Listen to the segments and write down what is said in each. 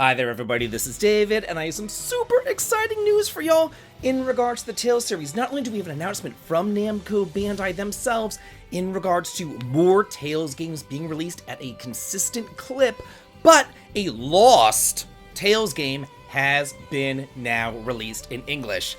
Hi there everybody, this is David, and I have some super exciting news for y'all in regards to the Tales series. Not only do we have an announcement from Namco Bandai themselves in regards to more Tales games being released at a consistent clip, but a lost Tales game has been now released in English.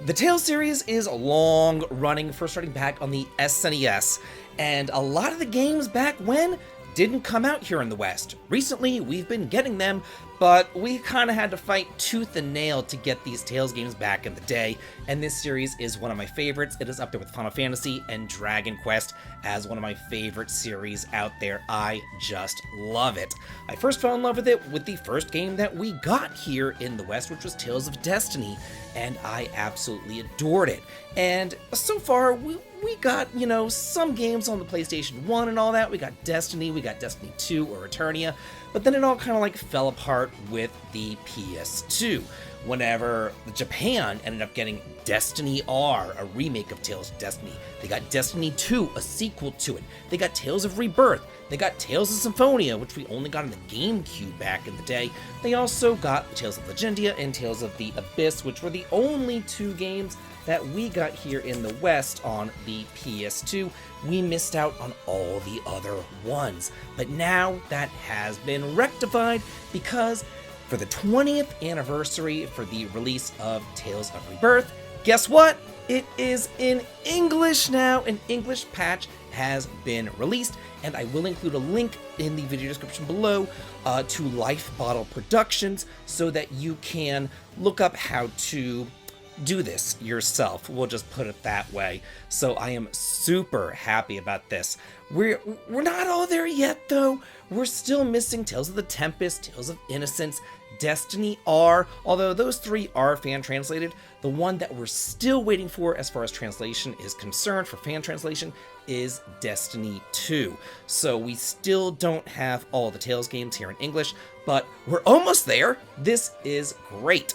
The Tales series is long running, first starting back on the SNES, and a lot of the games back when didn't come out here in the West. Recently, we've been getting them, but we kind of had to fight tooth and nail to get these Tales games back in the day, and this series is one of my favorites. It is up there with Final Fantasy and Dragon Quest as one of my favorite series out there. I just love it. I first fell in love with it with the first game that we got here in the West, which was Tales of Destiny, and I absolutely adored it. And so far, we got, some games on the PlayStation 1 and all that. We got Destiny, we got Destiny 2 or Eternia, but then it all kind of fell apart with the PS2. Whenever Japan ended up getting Destiny R, a remake of Tales of Destiny. They got Destiny 2, a sequel to it. They got Tales of Rebirth. They got Tales of Symphonia, which we only got in the GameCube back in the day. They also got Tales of Legendia and Tales of the Abyss, which were the only two games that we got here in the West on the PS2. We missed out on all the other ones. But now that has been rectified because for the 20th anniversary for the release of Tales of Rebirth, guess what? It is in English now. An English patch has been released, and I will include a link in the video description below to Life Bottle Productions so that you can look up how to do this yourself. We'll just put it that way. So I am super happy about this. We're not all there yet though. We're still missing Tales of the Tempest, Tales of Innocence, Destiny R, although those three are fan translated. The one that we're still waiting for as far as translation is concerned for fan translation is Destiny 2. So we still don't have all the Tales games here in English, but we're almost there. This is great.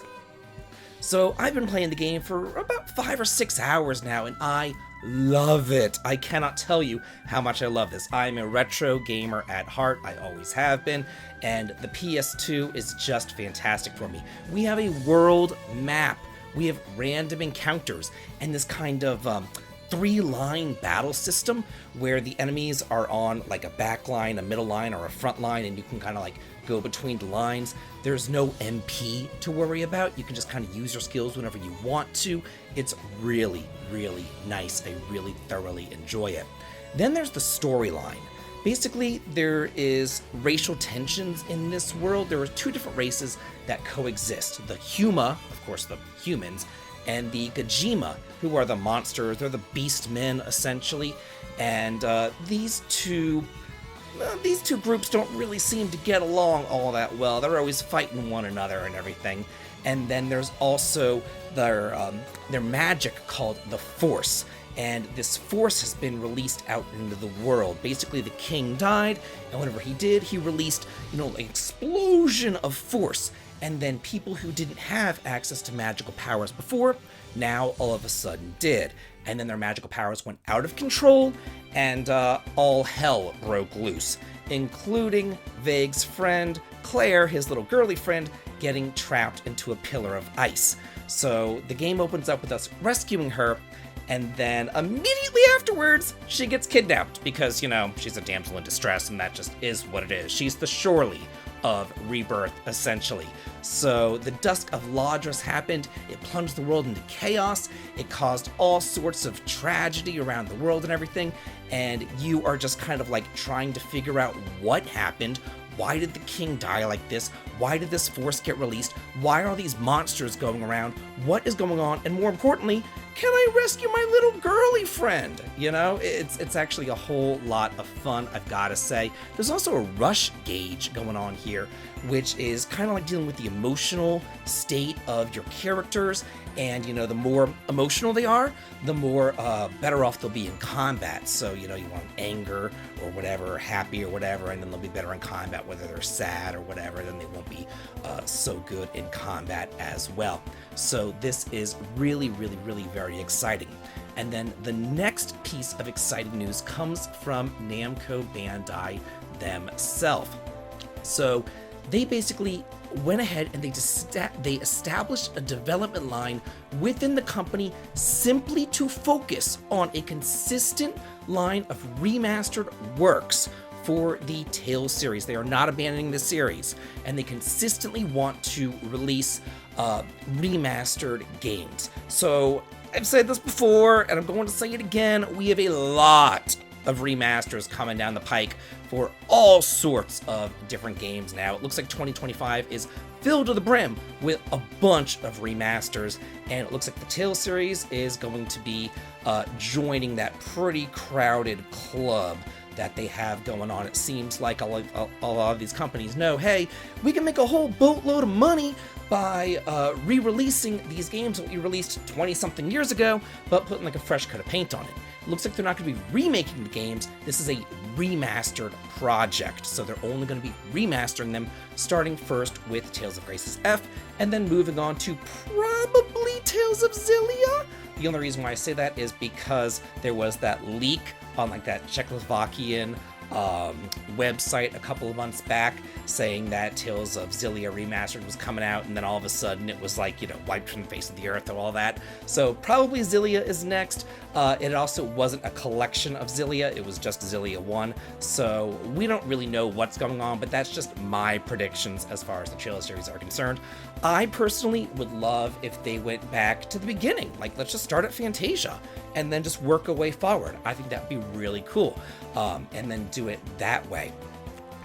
So I've been playing the game for about 5 or 6 hours now, and I love it. I cannot tell you how much I love this. I'm a retro gamer at heart. I always have been, and the PS2 is just fantastic for me. We have a world map. We have random encounters, and this kind of 3-line battle system where the enemies are on like a back line, a middle line, or a front line, and you can kind of go between the lines. There's no MP to worry about. You can just kind of use your skills whenever you want to. It's really, really nice. I really thoroughly enjoy it. Then there's the storyline. Basically, there is racial tensions in this world. There are two different races that coexist. The Huma, of course the humans, and the Gajima, who are the monsters. They're the beast men, essentially. And these two groups don't really seem to get along all that well. They're always fighting one another and everything. And then there's also their magic called the Force. And this Force has been released out into the world. Basically, the king died, and whenever he did, he released, an explosion of Force. And then people who didn't have access to magical powers before, now all of a sudden did. And then their magical powers went out of control, and all hell broke loose, including Vague's friend, Claire, his little girly friend, getting trapped into a pillar of ice. So the game opens up with us rescuing her, and then immediately afterwards, she gets kidnapped because, she's a damsel in distress, and that just is what it is. She's the Shorely of Rebirth, essentially. So the Dusk of Ladras happened. It plunged the world into chaos. It caused all sorts of tragedy around the world and everything. And you are just kind of trying to figure out what happened. Why did the king die like this? Why did this Force get released? Why are these monsters going around? What is going on? And more importantly, can I rescue my little girly friend? It's actually a whole lot of fun, I've got to say. There's also a rush gauge going on here, which is kind of dealing with the emotional state of your characters. And, the more emotional they are, the more better off they'll be in combat. So, you want anger or whatever, or happy or whatever, and then they'll be better in combat. Whether they're sad or whatever, then they won't be so good in combat as well. So this is really, really, really very exciting. And then the next piece of exciting news comes from Namco Bandai themselves. So they basically went ahead and they established a development line within the company simply to focus on a consistent line of remastered works for the Tales series. They are not abandoning the series, and they consistently want to release remastered games. So I've said this before, and I'm going to say it again, we have a lot of remasters coming down the pike for all sorts of different games now. It looks like 2025 is filled to the brim with a bunch of remasters, and it looks like the Tales series is going to be joining that pretty crowded club that they have going on. It seems like a lot of these companies know, hey, we can make a whole boatload of money by re-releasing these games that we released 20-something years ago, but putting like a fresh coat of paint on it. It looks like they're not going to be remaking the games. This is a remastered project, so they're only going to be remastering them, starting first with Tales of Graces F, and then moving on to probably Tales of Xillia. The only reason why I say that is because there was that leak on like that Czechoslovakian website a couple of months back saying that Tales of Xillia Remastered was coming out, and then all of a sudden it was like, you know, wiped from the face of the earth and all that. So probably Xillia is next. It also wasn't a collection of Xillia, it was just Xillia 1, so we don't really know what's going on, but that's just my predictions as far as the Tales series are concerned. I personally would love if they went back to the beginning, like let's just start at Fantasia and then just work our way forward. I think that'd be really cool, and then do it that way.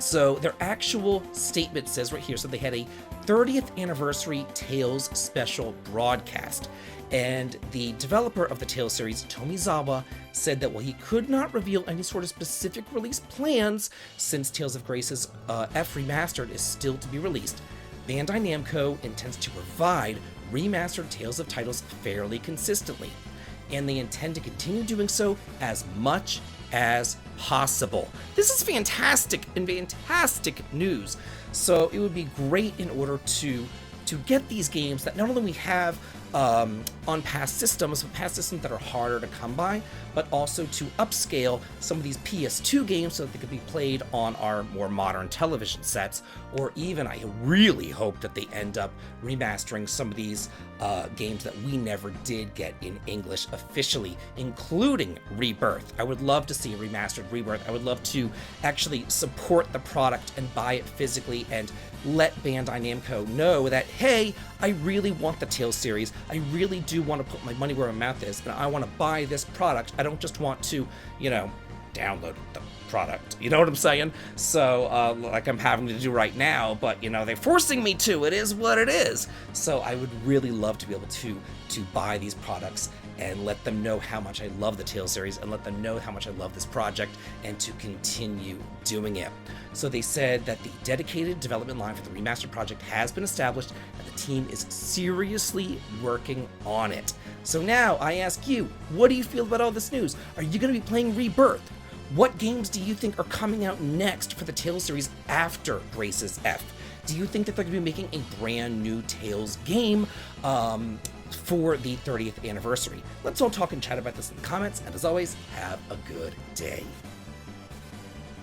So their actual statement says right here, so they had a 30th anniversary Tales special broadcast, and the developer of the Tales series, Tomizawa, said that while he could not reveal any sort of specific release plans since Tales of Graces F Remastered is still to be released, Bandai Namco intends to provide remastered Tales of titles fairly consistently, and they intend to continue doing so as much as possible. This is fantastic news. So it would be great in order to get these games that not only we have on past systems, but past systems that are harder to come by, but also to upscale some of these PS2 games so that they could be played on our more modern television sets, or even I really hope that they end up remastering some of these games that we never did get in English officially, including Rebirth. I would love to see a remastered Rebirth. I would love to actually support the product and buy it physically and let Bandai Namco know that, hey, I really want the Tales series. I really do want to put my money where my mouth is, and I want to buy this product. I don't just want to, you know, download the product. You know what I'm saying? So, like I'm having to do right now, but, you know, they're forcing me to. It is what it is. So I would really love to be able to buy these products and let them know how much I love the Tales series and let them know how much I love this project and to continue doing it. So they said that the dedicated development line for the remastered project has been established and the team is seriously working on it. So now I ask you, what do you feel about all this news? Are you going to be playing Rebirth? What games do you think are coming out next for the Tales series after Graces F? Do you think that they're going to be making a brand new Tales game for the 30th anniversary? Let's all talk and chat about this in the comments, and as always, have a good day.